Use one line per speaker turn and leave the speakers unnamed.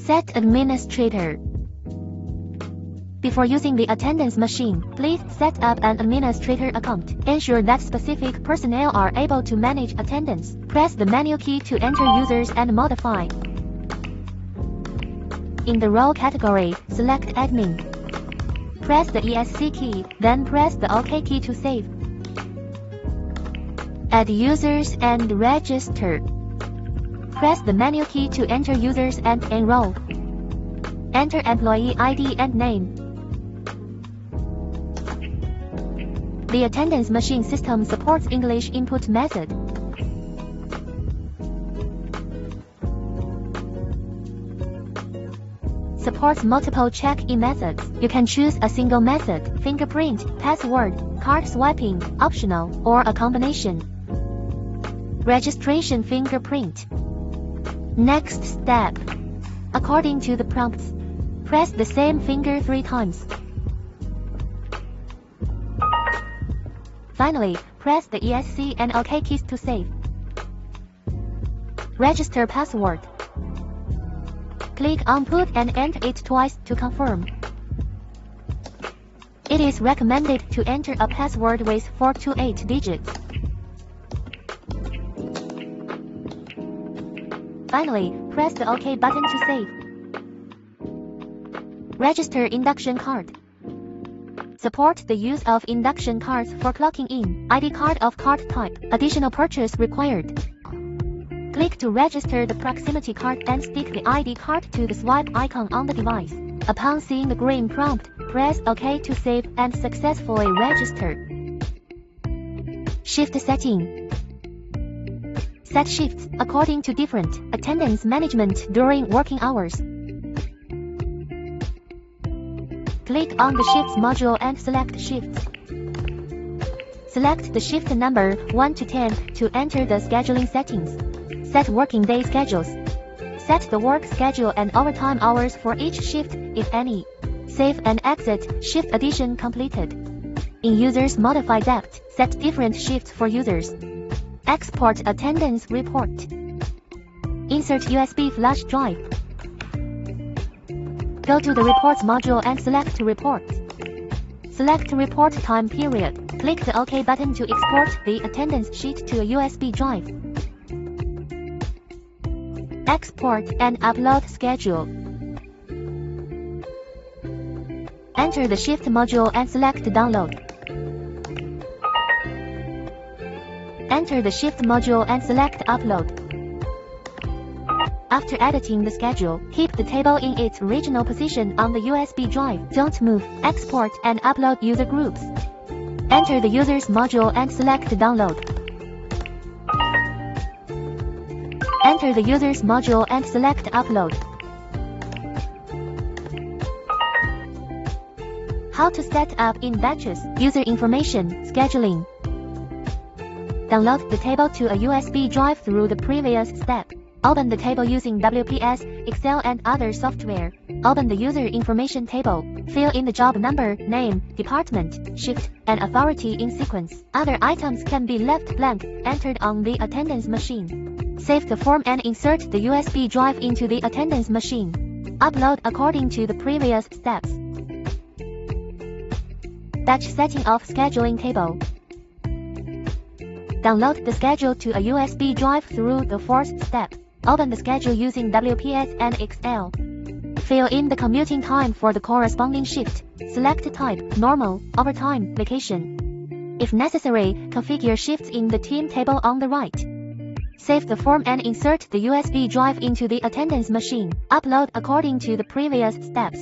Set administrator. Before using the attendance machine, please set up an administrator account. Ensure that specific personnel are able to manage attendance. Press the menu key to enter users and modify. In the role category, select admin. Press the ESC key, then press the OK key to save. Add users and register. Press the menu key to enter users and enroll. Enter employee ID and name. The attendance machine system supports English input method. Supports multiple check-in methods. You can choose a single method, fingerprint, password, card swiping, optional, or a combination. Registration fingerprint. Next step. According to the prompts, press the same finger 3 times. Finally, press the ESC and OK keys to save. Register password. Click on Put and enter it twice to confirm. It is recommended to enter a password with 4 to 8 digits. Finally, press the OK button to save. Register induction card. Support the use of induction cards for clocking in. ID card of card type. Additional purchase required. Click to register the proximity card and stick the ID card to the swipe icon on the device. Upon seeing the green prompt, press OK to save and successfully register. Shift setting. Set shifts according to different attendance management during working hours. Click on the Shifts module and select Shifts. Select the shift number 1 to 10 to enter the scheduling settings. Set working day schedules. Set the work schedule and overtime hours for each shift, if any. Save and exit. Shift addition completed. In Users Modify Depth, set different shifts for users. Export attendance report. Insert USB flash drive. Go to the Reports module and select Reports. Select Report Time Period. Click the OK button to export the attendance sheet to a USB drive. Export and upload schedule. Enter the Shift module and select Download. Enter the Shift module and select Upload. After editing the schedule, keep the table in its original position on the USB drive. Don't move. Export and upload user groups. Enter the Users module and select Download. Enter the Users module and select Upload. How to set up in batches. User information, scheduling. Download the table to a USB drive through the previous step. Open the table using WPS, Excel and other software. Open the user information table. Fill in the job number, name, department, shift, and authority in sequence. Other items can be left blank, entered on the attendance machine. Save the form and insert the USB drive into the attendance machine. Upload according to the previous steps. Batch setting of scheduling table. Download the schedule to a USB drive through the 4th step. Open the schedule using WPS and Excel. Fill in the commuting time for the corresponding shift. Select type, normal, overtime, vacation. If necessary, configure shifts in the team table on the right. Save the form and insert the USB drive into the attendance machine. Upload according to the previous steps.